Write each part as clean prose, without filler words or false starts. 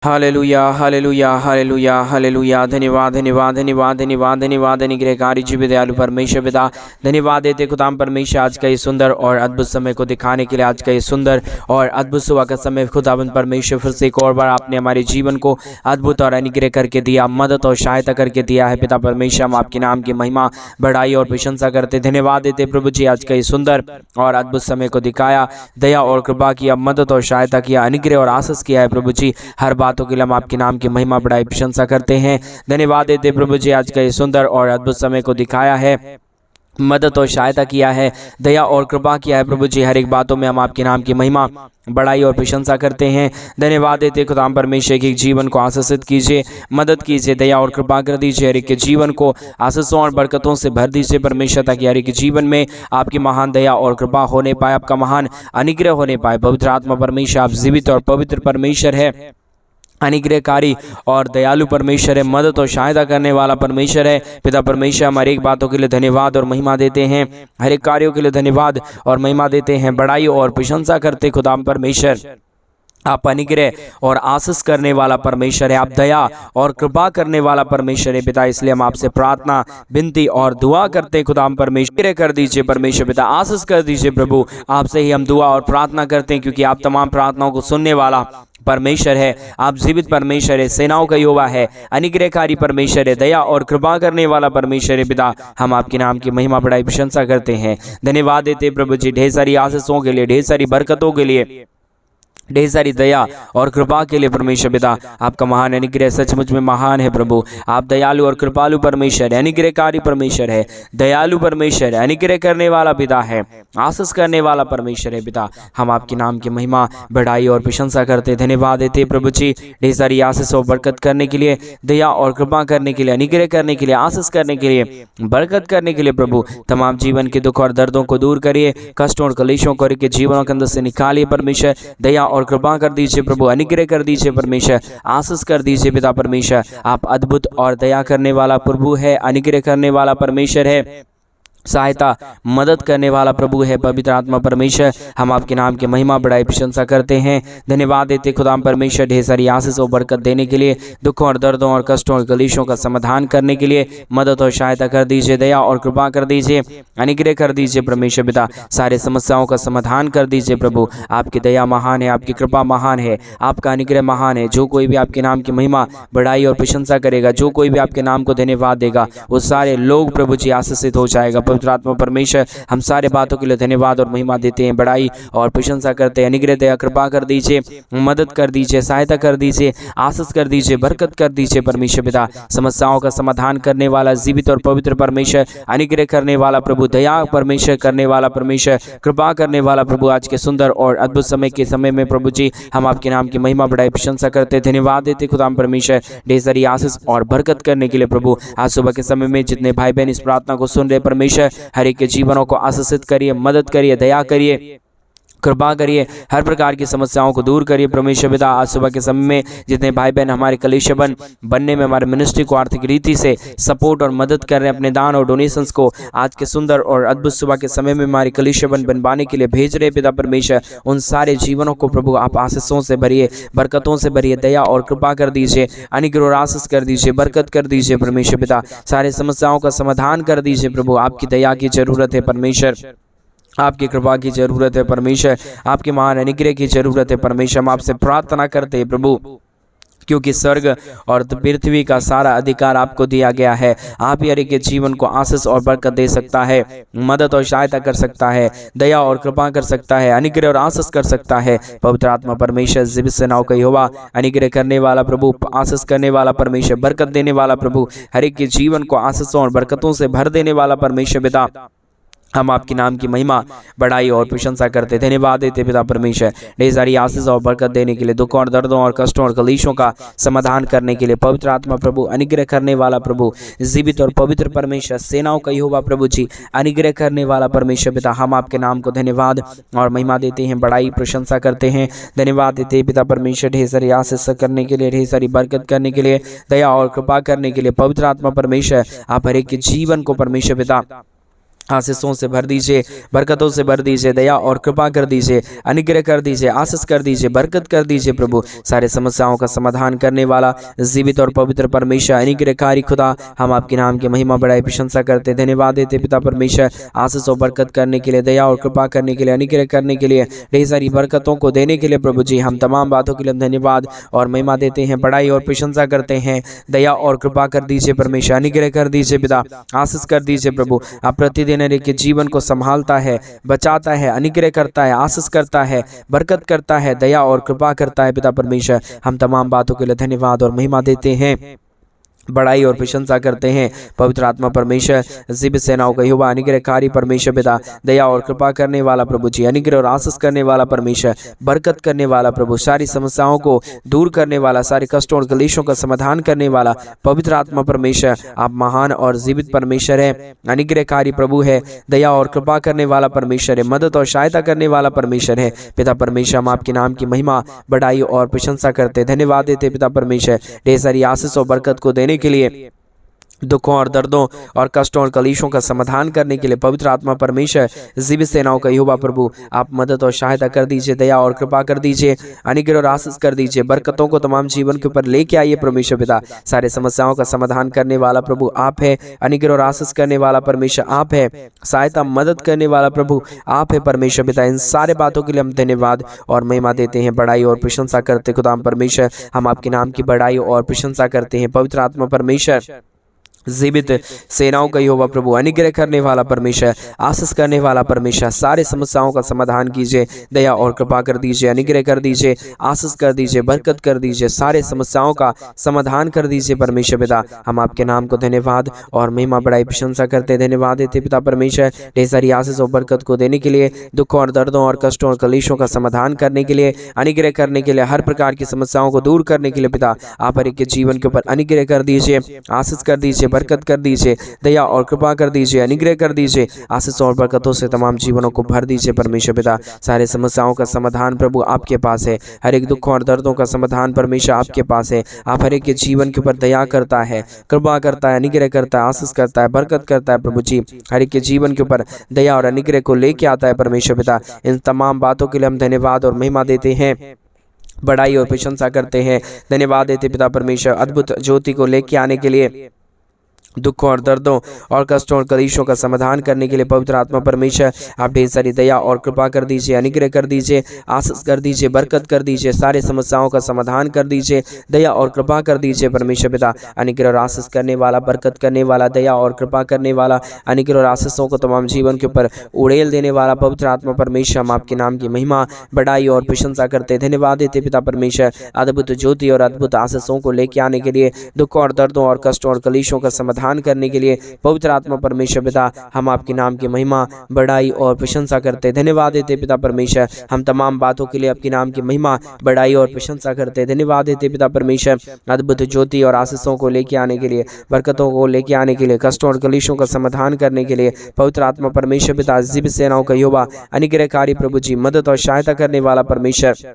Hallelujah hallelujah hallelujah hallelujah. धन्यवाद धन्यवाद धन्यवाद धन्यवाद धन्यवाद अनुग्रहकारी जीव दयालु परमेश्वर पिता, धन्यवाद देते खुदाम परमेश्वर आज का ये सुंदर और अद्भुत समय को दिखाने के लिए। आज का ये सुंदर और अद्भुत सुबह का समय खुदावंद परमेश्वर फिर से एक और बार आपने हमारे जीवन को अद्भुत और अनुग्रह करके दिया, मदद और सहायता करके दिया है। पिता परमेश्वर, हम आपके नाम की महिमा बढ़ाई और प्रशंसा करते धन्यवाद देते प्रभु जी। आज का ये सुंदर और अद्भुत समय को दिखाया, दया और कृपा किया, मदद और सहायता किया, अनुग्रह और आशीष किया है प्रभु जी। हर बातों के लिए हम आपके नाम की महिमा बढ़ाई प्रशंसा करते हैं, धन्यवाद देते प्रभु जी। आज का ये सुंदर और अद्भुत समय को दिखाया है, मदद और सहायता किया है, दया और कृपा किया है प्रभु जी। हर एक बातों में हम आपके नाम की महिमा बढ़ाई और प्रशंसा करते हैं, धन्यवाद देते खुदाम परमेश्वर के जीवन को आशीषित कीजिए, मदद कीजिए, दया और कृपा कर दीजिए। हर एक के जीवन को आशीषों और बरकतों से भर दीजिए परमेश्वर, ताकि हर एक के जीवन में आपकी महान दया और कृपा होने पाए, आपका महान अनुग्रह होने पाए। पवित्र आत्मा परमेश्वर, आप जीवित और पवित्र परमेश्वर है, अनुग्रहकारी और दयालु परमेश्वर है, मदद और सहायता करने वाला परमेश्वर है। पिता परमेश्वर, हमारे एक बातों के लिए धन्यवाद और महिमा देते हैं, हर एक कार्यों के लिए धन्यवाद और महिमा देते हैं, बड़ाई और प्रशंसा करते खुदाम परमेश्वर। आप अनुग्रह और आशीष करने वाला परमेश्वर है, आप दया और कृपा करने वाला परमेश्वर है पिता। इसलिए हम आपसे प्रार्थना, विनती और दुआ करते हैं खुदाम परमेश्वर, कर दीजिए परमेश्वर पिता, आशीष कर दीजिए प्रभु। आपसे ही हम दुआ और प्रार्थना करते हैं, क्योंकि आप तमाम प्रार्थनाओं को सुनने वाला परमेश्वर है, आप जीवित परमेश्वर है, सेनाओं का यहोवा है, अनुग्रहकारी परमेश्वर है, दया और कृपा करने वाला परमेश्वर है पिता। हम आपके नाम की महिमा बढ़ाई प्रशंसा करते हैं, धन्यवाद देते प्रभु जी। ढेर सारी आशीषों के लिए, ढेर सारी बरकतों के लिए, ढेर सारी दया और कृपा के लिए परमेश्वर पिता। आपका महान अनुग्रह सचमुच में महान है प्रभु। आप दयालु और कृपालु परमेश्वर है, अनुग्रहकारी परमेश्वर है, दयालु परमेश्वर है, अनुग्रह करने वाला पिता है, आशीष करने वाला परमेश्वर है पिता। हम आपके नाम की महिमा बढ़ाई और प्रशंसा करते, धन्यवाद देते प्रभु जी। ढेर सारी आशीष और बरकत करने के लिए, दया और कृपा करने के लिए, अनुग्रह करने के लिए, आशीष करने के लिए, बरकत करने के लिए प्रभु। तमाम जीवन के दुख और दर्दों को दूर करिए, कष्टों और कलेशों को के जीवनों के अंदर से निकालिए परमेश्वर। दया और कृपा कर दीजिए प्रभु, अनुग्रह कर दीजिए परमेश्वर, आशीष कर दीजिए पिता परमेश्वर। आप अद्भुत और दया करने वाला प्रभु है, अनुग्रह करने वाला परमेश्वर है, सहायता मदद करने वाला प्रभु है पवित्र आत्मा परमेश्वर। हम आपके नाम की महिमा बढ़ाई प्रशंसा करते हैं, धन्यवाद देते खुदाम परमेश्वर। ढेर सारी आशीष और बरकत देने के लिए, दुखों और दर्दों और कष्टों और कलेशों का समाधान करने के लिए मदद और सहायता कर दीजिए, दया और कृपा कर दीजिए, अनुग्रह कर दीजिए परमेश्वर पिता। सारे समस्याओं का समाधान कर दीजिए प्रभु। आपकी दया महान है, आपकी कृपा महान है, आपका अनुग्रह महान है। जो कोई भी आपके नाम की महिमा बढ़ाई और प्रशंसा करेगा, जो कोई भी आपके नाम को धन्यवाद देगा, वो सारे लोग प्रभु जी आशीषित हो जाएगा। पवित्र आत्मा परमेश्वर, हम सारे बातों के लिए धन्यवाद और महिमा देते हैं, बड़ाई और प्रशंसा करते हैं। अनुग्रह दया कृपा कर दीजिए, मदद कर दीजिए, सहायता कर दीजिए, आशीष कर दीजिए, बरकत कर दीजिए परमेश्वर पिता। समस्याओं का समाधान करने वाला जीवित और पवित्र परमेश्वर, अनुग्रह करने वाला प्रभु, दया परमेश्वर करने वाला परमेश्वर, कृपा करने वाला प्रभु। आज के सुंदर और अद्भुत समय के समय में प्रभु जी हम आपके नाम की महिमा बढ़ाई प्रशंसा करते, धन्यवाद देते खुदाम परमेश्वर। ढेर सारी आशीष और बरकत करने के लिए प्रभु। आज सुबह के समय में जितने भाई बहन इस प्रार्थना को सुन रहे परमेश्वर, हर एक के जीवनों को आशीषित करिए, मदद करिए, दया करिए, कृपा करिए, हर प्रकार की समस्याओं को दूर करिए परमेश्वर पिता। आज सुबह के समय में जितने भाई बहन हमारे कलीसिया बनने में, हमारे मिनिस्ट्री को आर्थिक रीति से सपोर्ट और मदद कर रहे हैं, अपने दान और डोनेशंस को आज के सुंदर और अद्भुत सुबह के समय में हमारे कलीसिया बनवाने के लिए भेज रहे पिता परमेश्वर, उन सारे जीवनों को प्रभु आप आशीषों से भरिए, बरकतों से भरिए, दया और कृपा कर दीजिए, अनुग्रह और आशीष कर दीजिए, बरकत कर दीजिए परमेश्वर पिता। सारे समस्याओं का समाधान कर दीजिए प्रभु। आपकी दया की जरूरत है परमेश्वर, आपकी कृपा की जरूरत है परमेश्वर, आपके महान अनुग्रह की जरूरत है परमेश्वर। हम आपसे प्रार्थना करते हैं प्रभु, क्योंकि स्वर्ग और पृथ्वी का सारा अधिकार आपको दिया गया है। आप ही हर एक के जीवन को आशीष और बरकत दे सकता है, मदद और सहायता कर सकता है, दया और कृपा कर सकता है, अनुग्रह और आशीष कर सकता है। पवित्र आत्मा परमेश्वर, जीवित सेनाओं का यहोवा, अनुग्रह करने वाला प्रभु, आशीष करने वाला परमेश्वर, बरकत देने वाला प्रभु, हर एक के जीवन को आशीषों और बरकतों से भर देने वाला परमेश्वर पिता। हम आपके नाम की महिमा बढ़ाई और प्रशंसा करते, धन्यवाद देते पिता परमेश्वर। ढेर सारी आशीष और बरकत देने के लिए, दुखों और दर्दों और कष्टों और कलेशों का समाधान करने के लिए पवित्र आत्मा प्रभु, अनुग्रह करने वाला प्रभु, जीवित और पवित्र परमेश्वर, सेनाओं का यहोवा प्रभु जी, अनुग्रह करने वाला परमेश्वर पिता। हम आपके नाम को धन्यवाद और महिमा देते हैं, बढ़ाई प्रशंसा करते हैं, धन्यवाद देते हैं पिता परमेश्वर। ढेर सारी आशीष करने के लिए, ढेर सारी बरकत करने के लिए, दया और कृपा करने के लिए पवित्र आत्मा परमेश्वर, आप हर एक के जीवन को परमेश्वर पिता आशीषों से भर दीजिए, बरकतों से भर दीजिए, दया और कृपा कर दीजिए, अनुग्रह कर दीजिए, आशीष कर दीजिए, बरकत कर दीजिए प्रभु। सारे समस्याओं का समाधान करने वाला जीवित और पवित्र परमेश्वर, अनुग्रहकारी खुदा, हम आपके नाम की महिमा बड़ाई प्रशंसा करते, धन्यवाद देते पिता परमेश्वर, आशीष और बरकत करने के लिए, दया और कृपा करने के लिए, अनुग्रह करने के लिए, ढेर सारी बरकतों को देने के लिए प्रभु जी। हम तमाम बातों के लिए धन्यवाद और महिमा देते हैं, बड़ाई और प्रशंसा करते हैं। दया और कृपा कर दीजिए परमेश्वर, अनुग्रह कर दीजिए पिता, आशीष कर दीजिए प्रभु। आप प्रतिदिन के जीवन को संभालता है, बचाता है, अनुग्रह करता है, आशीष करता है, बरकत करता है, दया और कृपा करता है पिता परमेश्वर। हम तमाम बातों के लिए धन्यवाद और महिमा देते हैं, बड़ाई और प्रशंसा करते हैं। पवित्र आत्मा परमेश्वर, जीवित सेनाओं का यहोवा, अनुग्रहकारी परमेश्वर पिता, दया और कृपा करने वाला प्रभु जी, अनुग्रह और आशीष करने वाला परमेश्वर, बरकत करने वाला प्रभु, सारी समस्याओं को दूर करने वाला, सारे कष्टों और क्लेशों का समाधान करने वाला पवित्र आत्मा परमेश्वर, आप महान और जीवित परमेश्वर है, अनुग्रहकारी प्रभु है, दया और कृपा करने वाला परमेश्वर है, मदद और सहायता करने वाला परमेश्वर है पिता परमेश्वर। हम आपके नाम की महिमा, बड़ाई और प्रशंसा करते, धन्यवाद देते पिता परमेश्वर, ढेर सारी आशीष और बरकत को देने के लिए, दुखों और दर्दों और कष्टों और कलीशों का समाधान करने के लिए पवित्र आत्मा परमेश्वर, जीवित सेनाओं का यहोवा प्रभु, आप मदद और सहायता कर दीजिए, दया और कृपा कर दीजिए, अनुग्रह और आशीष कर दीजिए, बरकतों को तमाम जीवन के ऊपर लेके आइए परमेश्वर पिता। सारे समस्याओं का समाधान करने वाला प्रभु आप है, अनुग्रह और आशीष करने वाला परमेश्वर आप है, सहायता मदद करने वाला प्रभु आप है परमेश्वर पिता। इन सारे बातों के लिए हम धन्यवाद और महिमा देते हैं, बड़ाई और प्रशंसा करते खुदाम परमेश्वर। हम आपके नाम की बड़ाई और प्रशंसा करते हैं पवित्र आत्मा परमेश्वर, जीवित सेनाओं का यहोवा प्रभु, अनुग्रह करने वाला परमेश्वर, आशीष करने वाला परमेश्वर, सारे समस्याओं का समाधान कीजिए, दया और कृपा कर दीजिए, अनुग्रह कर दीजिए, आशीष कर दीजिए, बरकत कर दीजिए, सारे समस्याओं का समाधान कर दीजिए परमेश्वर पिता। हम आपके नाम को धन्यवाद और महिमा बड़ाई प्रशंसा करते, धन्यवाद देते पिता परमेश्वर, ढेर सारी आशीष और बरकत को देने के लिए, दुखों और दर्दों और कष्टों और कलेशों का समाधान करने के लिए, अनुग्रह करने के लिए, हर प्रकार की समस्याओं को दूर करने के लिए पिता, आप हर एक के जीवन के ऊपर अनुग्रह कर दीजिए, आशीष कर दीजिए, बरकत कर दीजिए, दया और कृपा कर दीजिए, अनुग्रह कर दीजिए, आशीष और बरकतों से तमाम जीवनों को भर दीजिए परमेश्वर पिता। सारे समस्याओं का समाधान प्रभु आपके पास है, हर एक दुखों और दर्दों का समाधान परमेश्वर आपके पास है। आप हर एक के जीवन के ऊपर दया करता है, कृपा करता है, अनुग्रह करता है, आशीष करता है, बरकत करता है प्रभु जी, हर एक के जीवन के ऊपर दया और अनुग्रह को लेके आता है परमेश्वर पिता। इन तमाम बातों के लिए हम धन्यवाद और महिमा देते हैं, बड़ाई और प्रशंसा करते हैं, धन्यवाद देते पिता परमेश्वर, अद्भुत ज्योति को लेके आने के लिए, दुखों और दर्दों और कष्टों और कलेशों का समाधान करने के लिए पवित्र आत्मा परमेश्वर, आप ढेर सारी दया और कृपा कर दीजिए, अनुग्रह कर दीजिए, आशीष कर दीजिए, बरकत कर दीजिए, सारे समस्याओं का समाधान कर दीजिए, दया और कृपा कर दीजिए परमेश्वर पिता। अनुग्रह और आशीष करने वाला, बरकत करने वाला, दया और कृपा करने वाला, अनुग्रह और आशीषों को तमाम जीवन के ऊपर उड़ेल देने वाला पवित्र आत्मा परमेश्वर, हम आपके नाम की महिमा, बड़ाई और प्रशंसा करते, धन्यवाद देते पिता परमेश्वर, अद्भुत ज्योति और अद्भुत आशीषों को लेके आने के लिए, दुखों और दर्दों और कष्टों और कलेशों का समाधान करने के लिए पवित्र आत्मा परमेश्वर पिता, हम आपके नाम की महिमा, बड़ाई और प्रशंसा करते, धन्यवाद देते पिता परमेश्वर। हम तमाम बातों के लिए आपके नाम की महिमा, बड़ाई और प्रशंसा करते, धन्यवाद देते पिता परमेश्वर, अद्भुत ज्योति और आशीषों को लेके आने के लिए, बरकतों को लेके आने के लिए, कष्टों और कलेशों का समाधान करने के लिए पवित्र आत्मा परमेश्वर पिता, जीवित सेनाओं का यहोवा, अनुग्रहकारी प्रभु जी, मदद और सहायता करने वाला परमेश्वर,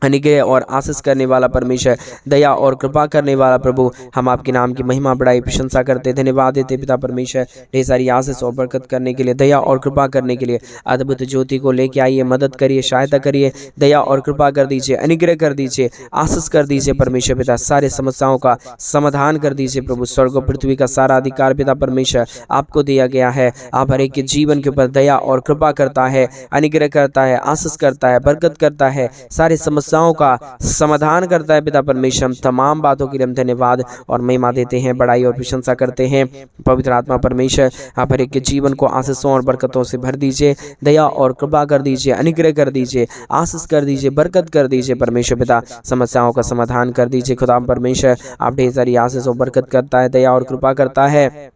अनुग्रह और आशीष करने वाला परमेश्वर, दया और कृपा करने वाला प्रभु, हम आपके नाम की महिमा, बड़ाई प्रशंसा करते, धन्यवाद देते पिता परमेश्वर, ढेर सारी आशीष और बरकत करने के लिए, दया और कृपा करने के लिए, अद्भुत ज्योति को लेके आइए, मदद करिए, सहायता करिए, दया और कृपा कर दीजिए, अनुग्रह कर दीजिए, आशीष कर दीजिए परमेश्वर पिता, सारे समस्याओं का समाधान कर दीजिए प्रभु। स्वर्ग और पृथ्वी का सारा अधिकार पिता परमेश्वर आपको दिया गया है। आप हर एक के जीवन के ऊपर दया और कृपा करता है, अनुग्रह करता है, आशीष करता है, बरकत करता है, सारे समस्याओं का समाधान करता है पिता परमेश्वर। हम तमाम बातों के लिए हम धन्यवाद और महिमा देते हैं, बड़ाई और प्रशंसा करते हैं पवित्र आत्मा परमेश्वर, आप हर एक के जीवन को आशीषों और बरकतों से भर दीजिए, दया और कृपा कर दीजिए, अनुग्रह कर दीजिए, आशीष कर दीजिए, बरकत कर दीजिए परमेश्वर पिता, समस्याओं का समाधान कर दीजिए खुदा परमेश्वर। आप ढेर सारी आशीष और बरकत करता है, दया और कृपा करता है,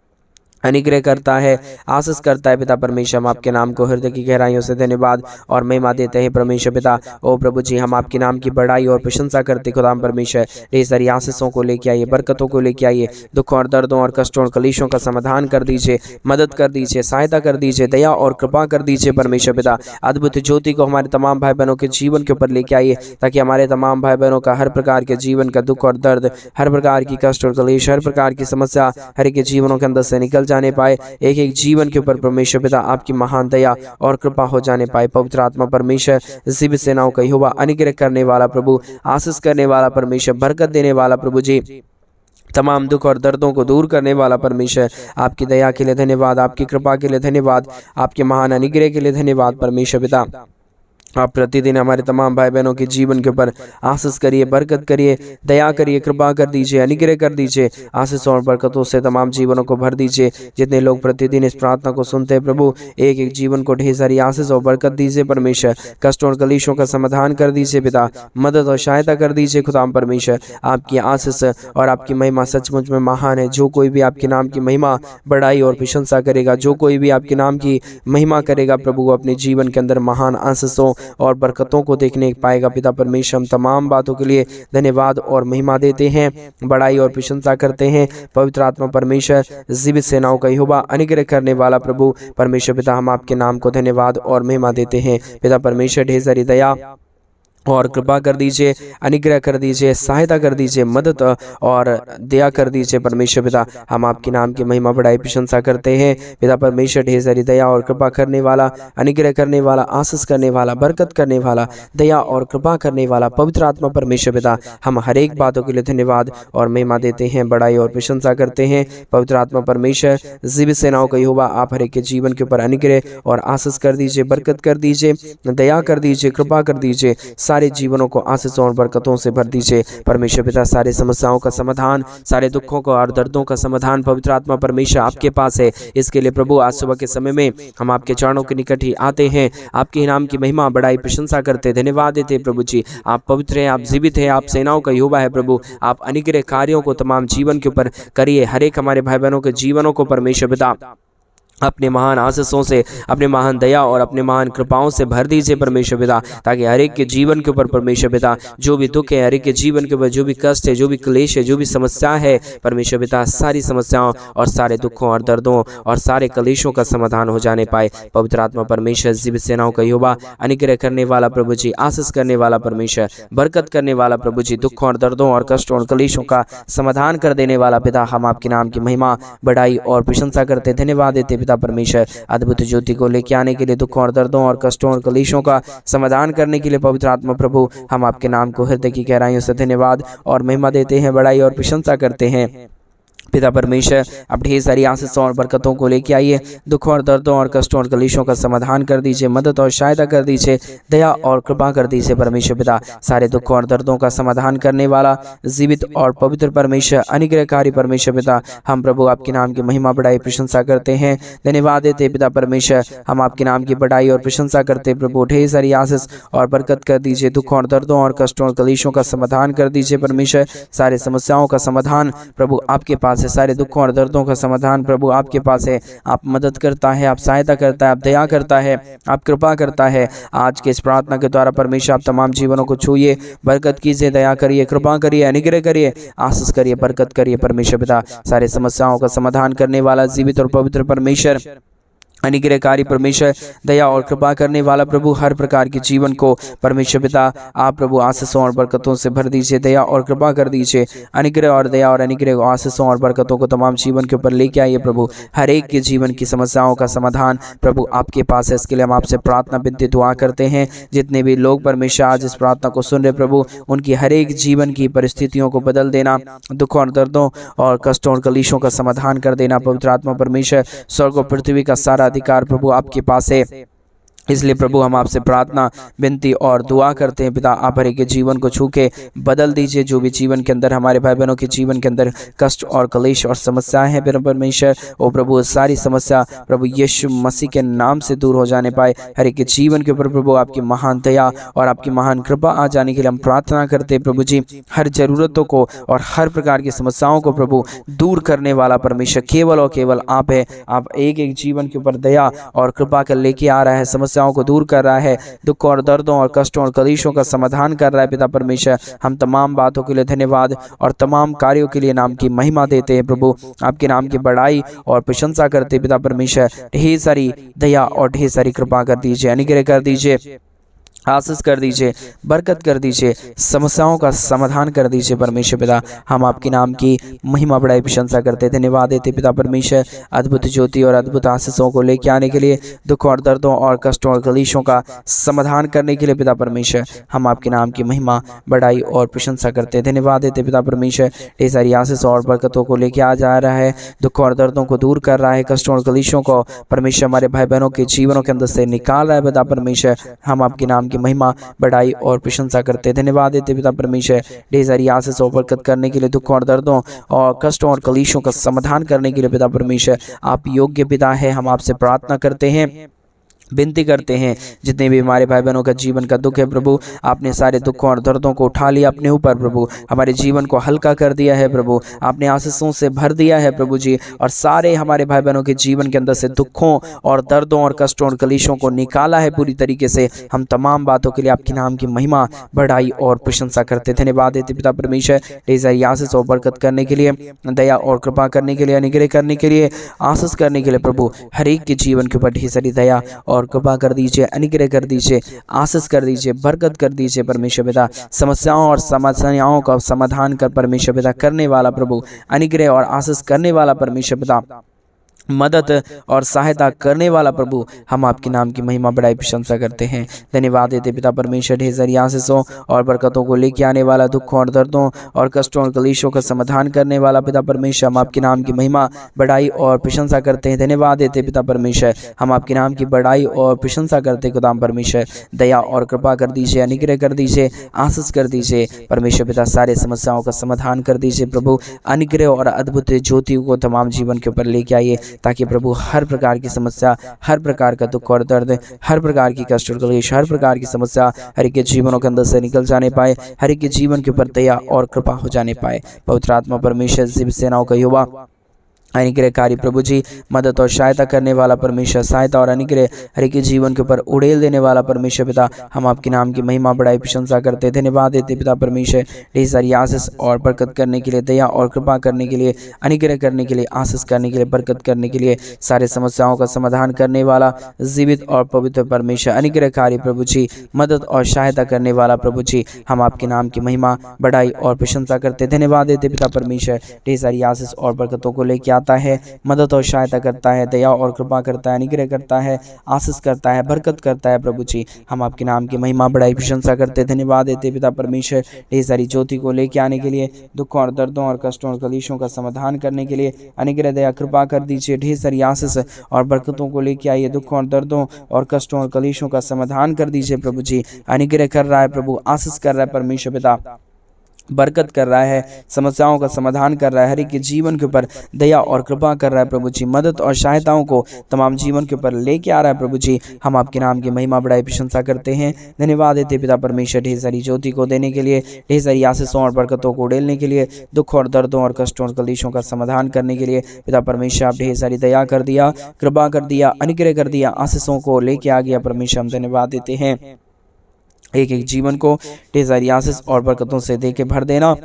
अनुग्रह करता है, आशीष करता है पिता परमेश्वर। हम आपके नाम को हृदय की गहराइयों से धन्यवाद और महिमा देते हैं परमेश्वर पिता। ओ प्रभु जी, हम आपके नाम की बड़ाई और प्रशंसा करते खुदा परमेश्वर, ढेर सारी आशीषों को लेके आइए, बरकतों को लेके आइए, दुखों और दर्दों और कष्टों और कलेशों का समाधान कर दीजिए, मदद कर दीजिए, सहायता कर दीजिए, दया और कृपा कर दीजिए परमेश्वर पिता। अद्भुत ज्योति को हमारे तमाम भाई बहनों के जीवन के ऊपर लेके आइए, ताकि हमारे तमाम भाई बहनों का हर प्रकार के जीवन का दुख और दर्द, हर प्रकार की कष्ट और कलेश, हर प्रकार की समस्या हर एक के जीवनों के अंदर से निकल जाए जाने पाए, एक एक जीवन के ऊपर परमेश्वर पिता आपकी महान दया और कृपा हो जाने पाए। पवित्र आत्मा परमेश्वर जीवित सेनाओं का यहोवा, अनुग्रह करने वाला प्रभु, आशीष करने वाला परमेश्वर, बरकत देने वाला प्रभु जी, तमाम दुख और दर्दों को दूर करने वाला परमेश्वर, आपकी दया के लिए धन्यवाद, आपकी कृपा के लिए धन्यवाद, आपके महान अनुग्रह के लिए धन्यवाद परमेश्वर पिता। आप प्रतिदिन हमारे तमाम भाई बहनों के जीवन के ऊपर आशीष करिए, बरकत करिए, दया करिए, कृपा कर दीजिए, अनुग्रह कर दीजिए, आशीष और बरकतों से तमाम जीवनों को भर दीजिए। जितने लोग प्रतिदिन इस प्रार्थना को सुनते हैं प्रभु, एक एक जीवन को ढेर सारी आशीष और बरकत दीजिए परमेश्वर। कष्ट और कलेशों का समाधान कर दीजिए पिता, मदद और सहायता कर दीजिए खुदाम परमेश्वर। आपकी आशीष और आपकी महिमा सचमुच में महान है। जो कोई भी आपके नाम की महिमा, बड़ाई और प्रशंसा करेगा, जो कोई भी आपके नाम की महिमा करेगा प्रभु, अपने जीवन के अंदर महान आशीषों और बरकतों को देखने पाएगा पिता परमेश्वर। हम तमाम बातों के लिए धन्यवाद और महिमा देते हैं, बड़ाई और प्रशंसा करते हैं। पवित्र आत्मा परमेश्वर, जीवित सेनाओं का यहोवा, अनुग्रह करने वाला प्रभु परमेश्वर पिता, हम आपके नाम को धन्यवाद और महिमा देते हैं पिता परमेश्वर। ढेर सारी दया और कृपा कर दीजिए, अनुग्रह कर दीजिए, सहायता कर दीजिए, मदद और दया कर दीजिए परमेश्वर पिता। हम आपके नाम की महिमा बड़ाई प्रशंसा करते हैं पिता परमेश्वर। ढेर सारी दया और कृपा करने वाला, अनुग्रह करने वाला, आशीष करने वाला, बरकत करने वाला, दया और कृपा करने वाला पवित्र आत्मा परमेश्वर पिता, हम हर एक बातों के लिए धन्यवाद और महिमा देते हैं, बड़ाई और प्रशंसा करते हैं पवित्र आत्मा परमेश्वर। जीवित सेनाओं का यहोवा, आप हर एक के जीवन के ऊपर अनुग्रह और आशीष कर दीजिए, बरकत कर दीजिए, दया कर दीजिए, कृपा कर दीजिए, सारे जीवनों को आशीषों और बरकतों से भर दीजिए परमेश्वर पिता। सारे समस्याओं का समाधान, सारे दुखों का और दर्दों का समाधान पवित्र आत्मा परमेश्वर आपके पास है। इसके लिए प्रभु आज सुबह के समय में हम आपके चरणों के निकट ही आते हैं, आपके नाम की महिमा, बड़ाई, प्रशंसा करते, धन्यवाद देते प्रभु जी। आप पवित्र हैं, आप जीवित हैं, आप सेनाओं का यहोवा है प्रभु। आप अनुग्रह कार्यों को तमाम जीवन के ऊपर करिए, हर एक हमारे भाई बहनों के जीवनों को परमेश्वर पिता अपने महान आशीषों से, अपने महान दया और अपने महान कृपाओं से भर दीजिए परमेश्वर पिता, ताकि हर एक के जीवन के ऊपर परमेश्वर पिता जो भी दुख है, हर एक के जीवन के ऊपर जो भी कष्ट है, जो भी क्लेश है, जो भी समस्या है परमेश्वर पिता, सारी समस्याओं और सारे दुखों और दर्दों और सारे क्लेशों का समाधान हो जाने पाए पवित्र आत्मा परमेश्वर। जीवित सेनाओं का यहोवा, अनुग्रह करने वाला प्रभु जी, आशीष करने वाला परमेश्वर, बरकत करने वाला प्रभु जी, दुखों और दर्दों और कष्टों और क्लेशों का समाधान कर देने वाला पिता, हम आपके नाम की महिमा, बड़ाई और प्रशंसा करते, धन्यवाद देते पिता परमेश्वर। अद्भुत ज्योति को लेके आने के लिए, दुखों और दर्दों और कष्टों और क्लेशों का समाधान करने के लिए पवित्र आत्मा प्रभु, हम आपके नाम को हृदय की गहराइयों से धन्यवाद और महिमा देते हैं, बड़ाई और प्रशंसा करते हैं पिता परमेश्वर। अब ढेर सारी आशीषों और बरकतों को लेके आइए, दुखों और दर्दों और कष्टों और क्लेशों का समाधान कर दीजिए, मदद और सहायता कर दीजिए, दया और कृपा कर दीजिए परमेश्वर पिता। सारे दुखों और दर्दों का समाधान करने वाला जीवित और पवित्र परमेश्वर, अनुग्रहकारी परमेश्वर पिता, हम प्रभु आपके नाम की महिमा, बड़ाई, प्रशंसा करते हैं, धन्यवाद देते पिता परमेश्वर। हम आपके नाम की बड़ाई और प्रशंसा करते प्रभु। ढेर सारी आशीष और बरकत कर दीजिए, दुखों और दर्दों और कष्टों और क्लेशों का समाधान कर दीजिए परमेश्वर। सारे समस्याओं का समाधान प्रभु आपके पास है, सारे दुखों और दर्दों का समाधान प्रभु आपके पास है। आप मदद करता है, आप सहायता करता है, आप दया करता है, आप कृपा करता है। आज के इस प्रार्थना के द्वारा परमेश्वर आप तमाम जीवनों को छूइए, बरकत कीजिए, दया करिए, कृपा करिए, अनुग्रह करिए, आशीष करिए, बरकत करिए परमेश्वर पिता। सारे समस्याओं का समाधान करने वाला जीवित और पवित्र परमेश्वर, अनुग्रहकारी परमेश्वर, दया और कृपा करने वाला प्रभु, हर प्रकार के जीवन को परमेश्वर पिता आप प्रभु आशीषों और बरकतों से भर दीजिए, दया और कृपा कर दीजिए, अनुग्रह और दया और अनुग्रह आशीषों और बरकतों को तमाम जीवन के ऊपर लेके आइए प्रभु। हर एक के जीवन की समस्याओं का समाधान प्रभु आपके पास है। इसके लिए हम आपसे प्रार्थना, विनती, दुआ करते हैं। जितने भी लोग परमेश्वर आज इस प्रार्थना को सुन रहे प्रभु, उनकी हर एक जीवन की परिस्थितियों को बदल देना, दुखों और दर्दों और कष्टों और क्लेशों का समाधान कर देना पवित्र आत्मा परमेश्वर। स्वर्ग और पृथ्वी का सारा अधिकार प्रभु आपके पास है। इसलिए प्रभु हम आपसे प्रार्थना, विनती और दुआ करते हैं पिता, आप हर एक के जीवन को छू के बदल दीजिए। जो भी जीवन के अंदर, हमारे भाई बहनों के जीवन के अंदर कष्ट और क्लेश और समस्याएं हैं परमेश्वर, ओ प्रभु सारी समस्या प्रभु यीशु मसीह के नाम से दूर हो जाने पाए। हर एक के जीवन के ऊपर प्रभु आपकी महान दया और आपकी महान कृपा आ जाने के लिए हम प्रार्थना करते हैं प्रभु जी। हर जरूरतों को और हर प्रकार की समस्याओं को प्रभु दूर करने वाला परमेश्वर केवल और केवल आप है। आप एक एक जीवन के ऊपर दया और कृपा कर लेके आ रहा है, समस्याओं को दूर कर रहा है, दुख और दर्दों और कष्टों और क्लेशों का समाधान कर रहा है पिता परमेश्वर। हम तमाम बातों के लिए धन्यवाद और तमाम कार्यों के लिए नाम की महिमा देते हैं प्रभु। आपके नाम की बड़ाई और प्रशंसा करते पिता परमेश्वर। ढेर सारी दया और ढेर सारी कृपा कर दीजिए, अनुग्रह कर दीजिए, आशीष कर दीजिए, बरकत कर दीजिए, समस्याओं का समाधान कर दीजिए परमेश्वर पिता। हम आपके नाम की महिमा बड़ाई प्रशंसा करते, धन्यवाद देते पिता परमेश्वर, अद्भुत ज्योति और अद्भुत आशीषों को लेके आने के लिए, दुख और दर्दों और कष्टों और कलेशों का समाधान करने के लिए पिता परमेश्वर। हम आपके नाम की महिमा बड़ाई और प्रशंसा करते, धन्यवाद देते पिता परमेश्वर। ढेर सारी आशीष और बरकतों को लेके आ जा रहा है, दुख और दर्दों को दूर कर रहा है, कष्टों और कलेशों को परमेश्वर हमारे भाई बहनों के जीवनों के अंदर से निकाल रहा है पिता परमेश्वर। हम आपके नाम की महिमा बड़ाई और प्रशंसा करते, धन्यवाद देते पिता परमेश्वर। ढेर सारी आशीष और बरकत करने के लिए, दुख और दर्दों और कष्टों और कलेशों का समाधान करने के लिए पिता परमेश्वर। आप योग्य पिता है, हम आपसे प्रार्थना करते हैं, विनती करते हैं। जितने भी हमारे भाई बहनों का जीवन का दुख है प्रभु, आपने सारे दुखों और दर्दों को उठा लिया अपने ऊपर प्रभु, हमारे जीवन को हल्का कर दिया है प्रभु, आपने आशीषों से भर दिया है प्रभु जी, और सारे हमारे भाई बहनों के जीवन के अंदर से दुखों और दर्दों और कष्टों और कलेशों को निकाला है पूरी तरीके से। हम तमाम बातों के लिए आपके नाम की महिमा बढ़ाई और प्रशंसा करते, धन्यवाद देते पिता परमेश्वर। ढेर सारी आशीष और बरकत करने के लिए, दया और कृपा करने के लिए, अनुग्रह करने के लिए, आशीष करने के लिए प्रभु, हर एक के जीवन के ऊपर ढेर सारी दया और कृपा कर दीजिए, अनुग्रह कर दीजिए, आशीष कर दीजिए, बरकत कर दीजिए परमेश्वर पिता। समस्याओं और समस्याओं का समाधान कर परमेश्वर पिता करने वाला प्रभु, अनुग्रह और आशीष करने वाला परमेश्वर पिता, मदद और सहायता करने वाला प्रभु, हम आपके नाम की महिमा बड़ाई प्रशंसा करते हैं, धन्यवाद देते पिता परमेश्वर। ढेर सारी आशीषों और बरकतों को लेके आने वाला, दुखों और दर्दों और कष्टों और कलेशों का समाधान करने वाला पिता परमेश्वर, हम आपके नाम की महिमा बड़ाई और प्रशंसा करते हैं, धन्यवाद देते पिता परमेश्वर। हम आपके नाम की बड़ाई और प्रशंसा करते खुदाम परमेश्वर, दया और कृपा कर दीजिए, अनुग्रह कर दीजिए, आशीष कर दीजिए परमेश्वर पिता। सारे समस्याओं का समाधान कर दीजिए प्रभु, अनुग्रह और अद्भुत ज्योति को तमाम जीवन के ऊपर लेके आइए, ताकि प्रभु हर प्रकार की समस्या, हर प्रकार का दुख और दर्द, हर प्रकार की कष्ट और क्लेश, हर प्रकार की समस्या हर एक के जीवनों के अंदर से निकल जाने पाए, हर एक के जीवन के ऊपर दया और कृपा हो जाने पाए। पवित्र आत्मा परमेश्वर, शिव सेनाओं का युवा अनुग्रहकारी प्रभु जी, मदद और सहायता करने वाला परमेश्वर, सहायता और अनुग्रह हर एक के जीवन के ऊपर उड़ेल देने वाला परमेश्वर पिता, हम आपके नाम की महिमा बड़ाई प्रशंसा करते, धन्यवाद देते पिता परमेश्वर। ढेर सारी आशीष और बरकत करने के लिए, दया और कृपा करने के लिए, अनुग्रह करने के लिए, आशीष करने के लिए, बरकत करने के लिए, सारे समस्याओं का समाधान करने वाला जीवित और पवित्र परमेश्वर, अनुग्रहकारी प्रभु जी, मदद और सहायता करने वाला प्रभु जी, हम आपके नाम की महिमा बड़ाई और प्रशंसा करते, धन्यवाद देते पिता परमेश्वर। ढेर सारी आशीष और बरकतों को लेकर आता है, मदद और सहायता करता है, दया और कृपा करता है, अनुग्रह करता है, आशीष करता है, बरकत करता है प्रभु जी, हम आपके नाम की महिमा बड़ाई प्रशंसा करते, धन्यवाद देते पिता परमेश्वर। ढेर सारी ज्योति को लेके आने के लिए, दुखों और दर्दों और कष्टों और कलेशों का समाधान करने के लिए, अनुग्रह दया कृपा कर दीजिए। ढेर सारी आशीष और बरकतों को लेके आइए, दुखों और दर्दों और कष्टों और कलेशों का समाधान कर दीजिए प्रभु जी, अनुग्रह कर रहा है प्रभु, आशीष कर रहा है परमेश्वर पिता, बरकत कर रहा है, समस्याओं का समाधान कर रहा है, हर एक के जीवन के ऊपर दया और कृपा कर रहा है प्रभु जी, मदद और सहायताओं को तमाम जीवन के ऊपर लेके आ रहा है प्रभु जी, हम आपके नाम की महिमा बड़ाई प्रशंसा करते हैं, धन्यवाद देते पिता परमेश्वर। ढेर सारी ज्योति को देने के लिए, ढेर सारी आशीषों और बरकतों को उड़ेलने के लिए, दुख और दर्दों और कष्टों और कलेशों का समाधान करने के लिए पिता परमेश्वर, आप ढेर सारी दया कर दिया, कृपा कर दिया, अनुग्रह कर दिया, आशीषों को लेके आ गया परमेश्वर, हम धन्यवाद देते हैं। एक एक जीवन को ढेर सारी आशीष और बरकतों से दे के भर देना,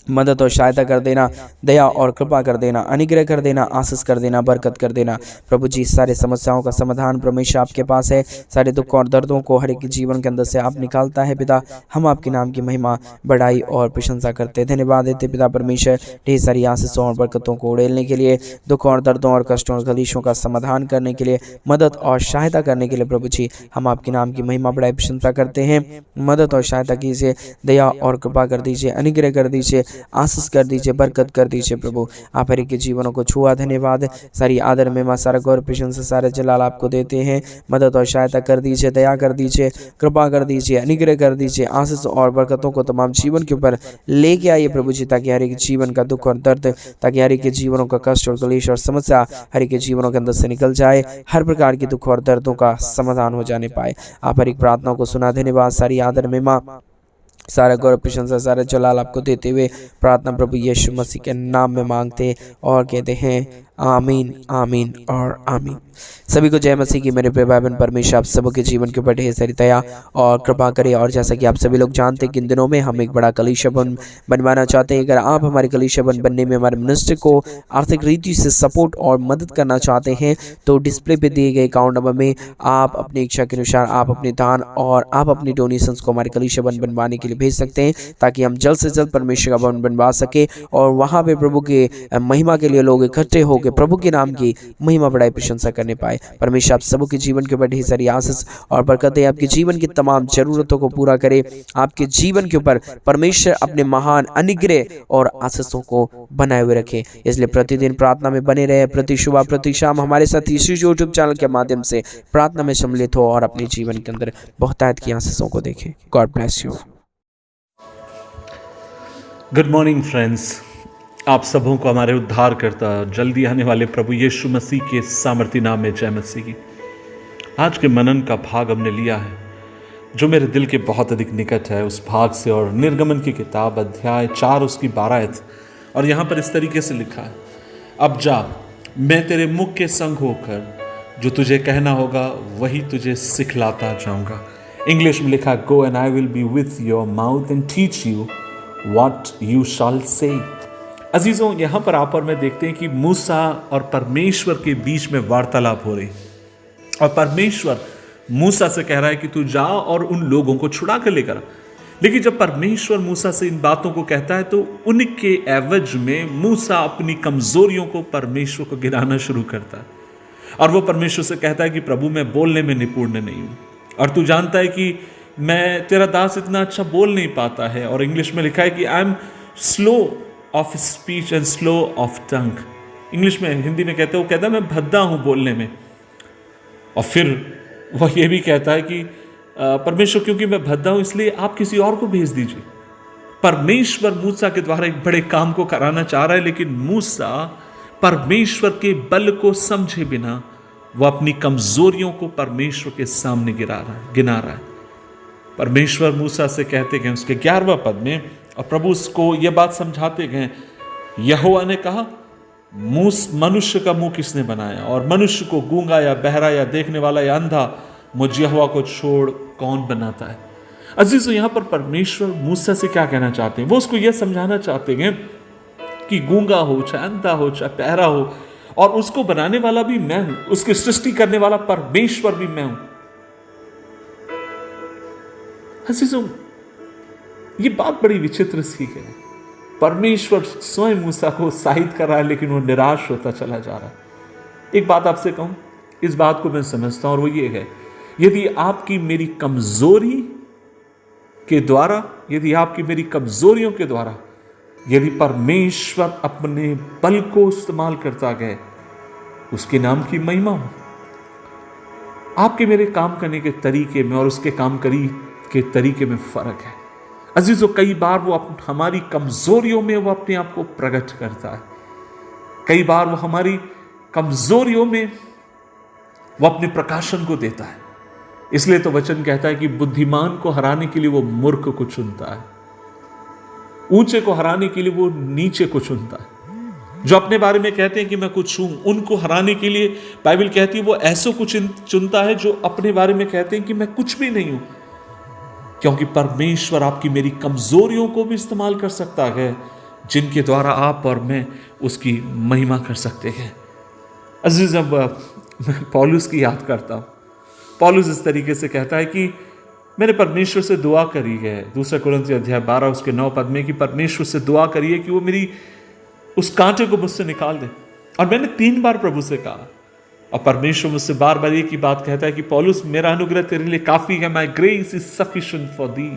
मदद और सहायता कर देना, दया और कृपा कर देना, अनुग्रह कर देना, आशीष कर देना, बरकत कर देना प्रभु जी। सारे समस्याओं का समाधान परमेश्वर आपके पास है, सारे दुख और दर्दों को हर एक जीवन के अंदर से आप निकालता है पिता, हम आपके नाम की महिमा बड़ाई और प्रशंसा करते, धन्यवाद देते पिता परमेश्वर। ढेर सारी आशीषों और बरकतों को उड़ेलने के लिए, दुख और दर्दों और कष्टों और कलेशों का समाधान करने के लिए, मदद और सहायता करने के लिए प्रभु जी, हम आपके नाम की महिमा बड़ाई प्रशंसा करते हैं। मदद और सहायता कीजिए, दया और कृपा कर दीजिए, अनुग्रह कर दीजिए, आशीष कर दीजिए, बरकत कर दीजिए प्रभु, आप हर एक के जीवनों को छुआ, धन्यवाद। सारी आदर में सारा गौरव प्रशंसा सारा जलाल आपको देते हैं। मदद और सहायता कर दीजिए, दया कर दीजिए, कृपा कर दीजिए, अनुग्रह कर दीजिए, आशीष और बरकतों को तमाम जीवन के ऊपर लेके आइए प्रभु जी, ताकि हर एक जीवन का दुख और दर्द, ताकि हर एक के जीवनों का कष्ट और क्लेश और समस्या हर एक के जीवनों के अंदर से निकल जाए, हर प्रकार के दुख और दर्दों का समाधान हो जाने पाए। आप हर एक प्रार्थनाओं को सुना, धन्यवाद। सारी आदर में सारा गौरव प्रशंसा सारा जलाल आपको देते हुए प्रार्थना प्रभु यीशु मसीह के नाम में मांगते और कहते हैं आमीन, आमीन और आमीन। सभी को जय मसीह की। मेरे प्रिय भाई बहन, परमेश्वर आप सबों के जीवन के ऊपर ढेर सारी दया और कृपा करे। और जैसा कि आप सभी लोग जानते हैं कि इन दिनों में हम एक बड़ा कलीसिया भवन बनवाना चाहते हैं। अगर आप हमारे कलीसिया भवन बनने में हमारे मिनिस्ट्री को आर्थिक रीति से सपोर्ट और मदद करना चाहते हैं तो डिस्प्ले पे दिए गए अकाउंट नंबर में आप अपनी इच्छा के अनुसार आप अपने दान और आप अपनी डोनेशंस को हमारे कलीसिया भवन बनवाने के लिए भेज सकते हैं, ताकि हम जल्द से जल्द परमेश्वर का भवन बनवा सके और वहाँ पे प्रभु के महिमा के लिए लोग इकट्ठे होकर प्रभु के नाम की महिमा बढ़ाई प्रशंसा करने पाए। परमेश्वर आप सबों के जीवन के ऊपर ढेर सारी आशीष और बरकतें, आपके जीवन की तमाम जरूरतों को पूरा करे। आपके जीवन के ऊपर परमेश्वर अपने महान अनुग्रह और आशीषों को बनाए हुए रखे। इसलिए प्रतिदिन प्रार्थना में बने रहे। प्रति सुबह प्रति शाम हमारे साथ इसी यूट्यूब चैनल के माध्यम से प्रार्थना में सम्मिलित हो और अपने जीवन के अंदर बहुतायत की आशीषों को देखें। God bless you. Good morning friends, आप सबों को हमारे उद्धार करता जल्दी आने वाले प्रभु यीशु मसीह के सामर्थी नाम में जय मसीह की। आज के मनन का भाग हमने लिया है जो मेरे दिल के बहुत अधिक निकट है उस भाग से, और निर्गमन की किताब अध्याय 4 उसकी 12 आयत। और यहाँ पर इस तरीके से लिखा है, अब जा, मैं तेरे मुख के संग होकर जो तुझे कहना होगा वही तुझे सिखलाता जाऊँगा। इंग्लिश में लिखा, go and I will be with your mouth and teach you what you shall से। अजीजों, यहाँ पर आप और मैं देखते हैं कि मूसा और परमेश्वर के बीच में वार्तालाप हो रही, और परमेश्वर मूसा से कह रहा है कि तू जा और उन लोगों को छुड़ा कर लेकर। लेकिन जब परमेश्वर मूसा से इन बातों को कहता है तो उनके एवज में मूसा अपनी कमजोरियों को परमेश्वर को गिराना शुरू करता है, और वो परमेश्वर से कहता है कि प्रभु मैं बोलने में निपुण नहीं हूं, और तू जानता है कि मैं तेरा दास इतना अच्छा बोल नहीं पाता है। और इंग्लिश में लिखा है कि I am slow of speech and slow of tongue. English में, हिंदी में कहते हैं, वो कहता है मैं भद्दा हूं बोलने में। और फिर वह ये भी कहता है कि परमेश्वर क्योंकि मैं भद्दा हूं इसलिए आप किसी और को भेज दीजिए। परमेश्वर मूसा के द्वारा एक बड़े काम को कराना चाह रहा है, लेकिन मूसा परमेश्वर के बल को समझे बिना वह अपनी कमजोरियों को परमेश्वर के सामने गिना रहा है। परमेश्वर मूसा से कहते गए उसके 11वां पद में, और प्रभु उसको यह बात समझाते गए, यहोवा ने कहा, मनुष्य का मुंह किसने बनाया, और मनुष्य को गूंगा या बहरा या देखने वाला या अंधा मुझ यहोवा को छोड़ कौन बनाता है। अजीजों, यहां पर परमेश्वर मूसा से क्या कहना चाहते हैं? वो उसको यह समझाना चाहते हैं कि गूंगा हो, चाहे अंधा हो, चाहे बहरा हो, और उसको बनाने वाला भी मैं हूं, उसकी सृष्टि करने वाला परमेश्वर भी मैं हूं। अजीजों, ये बात बड़ी विचित्र सी है। परमेश्वर स्वयं मूसा को उत्साहित कर रहा है, लेकिन वो निराश होता चला जा रहा है। एक बात आपसे कहूं, इस बात को मैं समझता हूं, और वो ये है, यदि आपकी मेरी कमजोरी के द्वारा, यदि आपकी मेरी कमजोरियों के द्वारा यदि परमेश्वर अपने बल को इस्तेमाल करता गए, उसके नाम की महिमा हो। आपके मेरे काम करने के तरीके में और उसके काम के तरीके में फर्क है। अजीजों, कई बार वो हमारी कमजोरियों में वो अपने आप को प्रकट करता है, कई बार वो हमारी कमजोरियों में वो अपने प्रकाशन को देता है। इसलिए तो वचन कहता है कि बुद्धिमान को हराने के लिए वो मूर्ख को चुनता है, ऊंचे को हराने के लिए वो नीचे को चुनता है। जो अपने बारे में कहते हैं कि मैं कुछ हूं, उनको हराने के लिए बाइबल कहती है वो ऐसो कुछ चुनता है जो अपने बारे में कहते हैं कि मैं कुछ भी नहीं हूं। क्योंकि परमेश्वर आपकी मेरी कमजोरियों को भी इस्तेमाल कर सकता है, जिनके द्वारा आप और मैं उसकी महिमा कर सकते हैं। अजीज, अब मैं पौलुस की याद करता हूं। पौलुस इस तरीके से कहता है कि मैंने परमेश्वर से दुआ करी है, 2 कुरिन्थियों अध्याय 12 उसके 9 पद में, कि परमेश्वर से दुआ करिए कि वो मेरी उस कांटे को मुझसे निकाल दे। और मैंने 3 बार प्रभु से कहा, और परमेश्वर मुझसे बार बार एक ही बात कहता है कि पौलुस, मेरा अनुग्रह तेरे लिए काफी है, my grace is sufficient for the.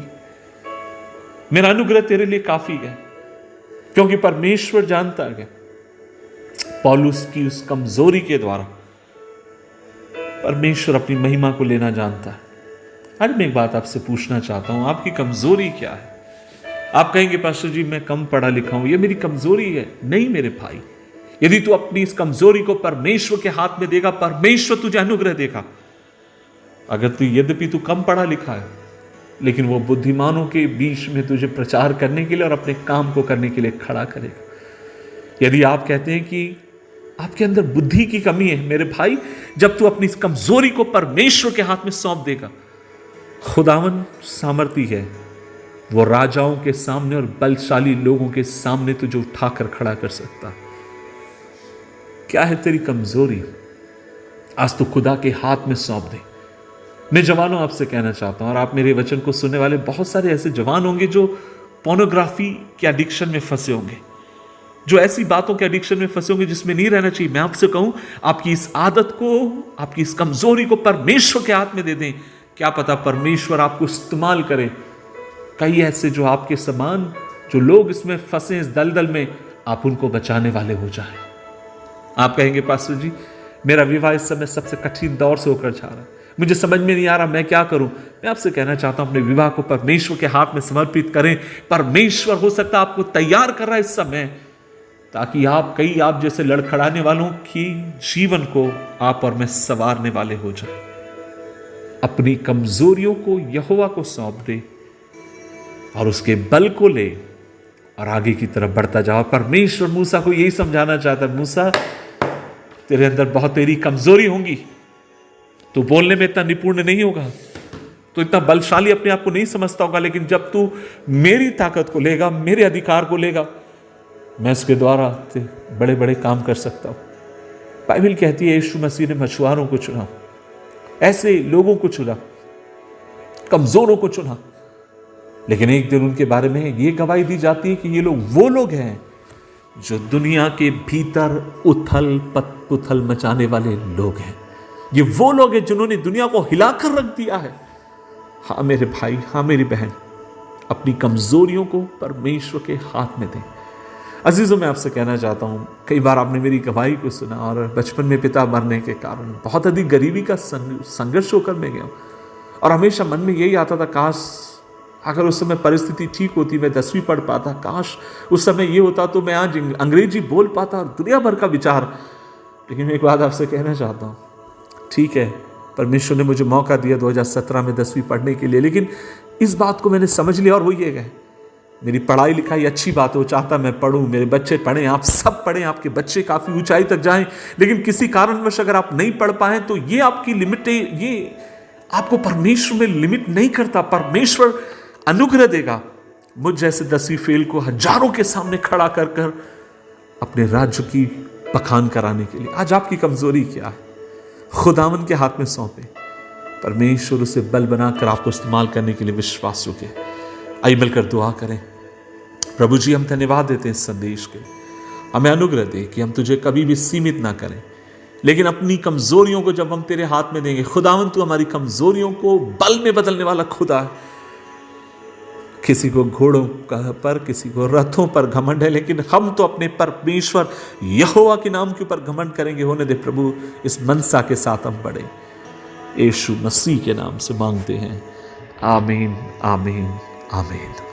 मेरा अनुग्रह तेरे लिए काफी है, क्योंकि परमेश्वर जानता है पौलुस की उस कमजोरी के द्वारा परमेश्वर अपनी महिमा को लेना जानता है। आज मैं एक बात आपसे पूछना चाहता हूं, आपकी कमजोरी क्या है? आप कहेंगे पास्टर जी मैं कम पढ़ा लिखा हूं, ये मेरी कमजोरी है। नहीं मेरे भाई, यदि तू अपनी इस कमजोरी को परमेश्वर के हाथ में देगा, परमेश्वर तुझे अनुग्रह देगा। अगर यद्यपि तू कम पढ़ा लिखा है, लेकिन वो बुद्धिमानों के बीच में तुझे प्रचार करने के लिए और अपने काम को करने के लिए खड़ा करेगा। यदि आप कहते हैं कि आपके अंदर बुद्धि की कमी है मेरे भाई। जब तू अपनी इस कमजोरी को परमेश्वर के हाथ में सौंप देगा, खुदावन सामर्थी है, वो राजाओं के सामने और बलशाली लोगों के सामने तुझे उठाकर खड़ा कर सकता। क्या है तेरी कमजोरी? आज तो खुदा के हाथ में सौंप दे। मैं जवानों आपसे कहना चाहता हूं, और आप मेरे वचन को सुनने वाले बहुत सारे ऐसे जवान होंगे जो पोर्नोग्राफी के एडिक्शन में फंसे होंगे, जो ऐसी बातों के एडिक्शन में फंसे होंगे जिसमें नहीं रहना चाहिए। मैं आपसे कहूं, आपकी इस आदत को, आपकी इस कमजोरी को परमेश्वर के हाथ में दे दें। क्या पता परमेश्वर आपको इस्तेमाल करे। कई ऐसे जो आपके समान जो लोग इसमें फंसे इस दलदल में, आप उनको बचाने वाले हो जाए। आप कहेंगे पास्टर जी, मेरा विवाह इस समय सबसे कठिन दौर से होकर जा रहा है, मुझे समझ में नहीं आ रहा मैं क्या करूं। मैं आपसे कहना चाहता हूं, अपने विवाह को परमेश्वर के हाथ में समर्पित करें। परमेश्वर हो सकता है आपको तैयार कर रहा है इस समय, ताकि आप जैसे लड़खड़ाने वालों की जीवन को आप और मैं संवारने वाले हो जाए। अपनी कमजोरियों को यहोवा को सौंप दे और उसके बल को ले और आगे की तरफ बढ़ता जाओ। परमेश्वर मूसा को यही समझाना चाहता है, मूसा तेरे अंदर बहुत तेरी कमजोरी होंगी, तू बोलने में इतना निपुण नहीं होगा, तो इतना बलशाली अपने आप को नहीं समझता होगा, लेकिन जब तू मेरी ताकत को लेगा, मेरे अधिकार को लेगा, मैं इसके द्वारा बड़े बड़े काम कर सकता हूं। बाइबल कहती है यीशु मसीह ने मछुआरों को चुना, ऐसे लोगों को चुना, कमजोरों को चुना, लेकिन एक दिन उनके बारे में यह गवाही दी जाती है कि ये लोग वो लोग हैं जो दुनिया के भीतर उथल पुथल मचाने वाले लोग हैं। ये वो लोग हैं जिन्होंने दुनिया को हिलाकर रख दिया है। हाँ मेरे भाई, हाँ मेरी बहन, अपनी कमजोरियों को परमेश्वर के हाथ में दें। अजीजों, मैं आपसे कहना चाहता हूं, कई बार आपने मेरी गवाही को सुना और बचपन में पिता मरने के कारण बहुत अधिक गरीबी का संघर्ष होकर मैं गया, और हमेशा मन में यही आता था, काश अगर उस समय परिस्थिति ठीक होती, मैं 10वीं पढ़ पाता, काश उस समय ये होता तो मैं आज अंग्रेजी बोल पाता, और दुनिया भर का विचार। लेकिन मैं एक बात आपसे कहना चाहता हूँ, ठीक है परमेश्वर ने मुझे मौका दिया 2017 में 10वीं पढ़ने के लिए, लेकिन इस बात को मैंने समझ लिया और वो ये है, मेरी पढ़ाई लिखाई अच्छी बात है, वो चाहता मैं पढ़ूं, मेरे बच्चे पढ़ें, आप सब पढ़ें, आपके बच्चे काफ़ी ऊंचाई तक जाएं, लेकिन किसी कारणवश अगर आप नहीं पढ़ पाए तो ये आपकी लिमिट, ये आपको परमेश्वर में लिमिट नहीं करता। परमेश्वर अनुग्रह देगा मुझ जैसे 10वीं फेल को हजारों के सामने खड़ा कर कर अपने राज्य की बखान कराने के लिए। आज आपकी कमजोरी क्या है? खुदावन के हाथ में सौंपे, परमेश्वर उसे बल बनाकर आपको इस्तेमाल करने के लिए विश्वास योग्य है। आइए मिलकर दुआ करें। प्रभु जी, हम धन्यवाद देते हैं इस संदेश के, हमें अनुग्रह दे कि हम तुझे कभी भी सीमित ना करें, लेकिन अपनी कमजोरियों को जब हम तेरे हाथ में देंगे, खुदावन तू हमारी कमजोरियों को बल में बदलने वाला खुदा है। किसी को घोड़ों पर, किसी को रथों पर घमंड है, लेकिन हम तो अपने परमेश्वर यहोवा के नाम के ऊपर घमंड करेंगे। होने दे प्रभु, इस मनसा के साथ हम बढ़े, यीशु मसीह के नाम से मांगते हैं, आमीन आमीन आमीन।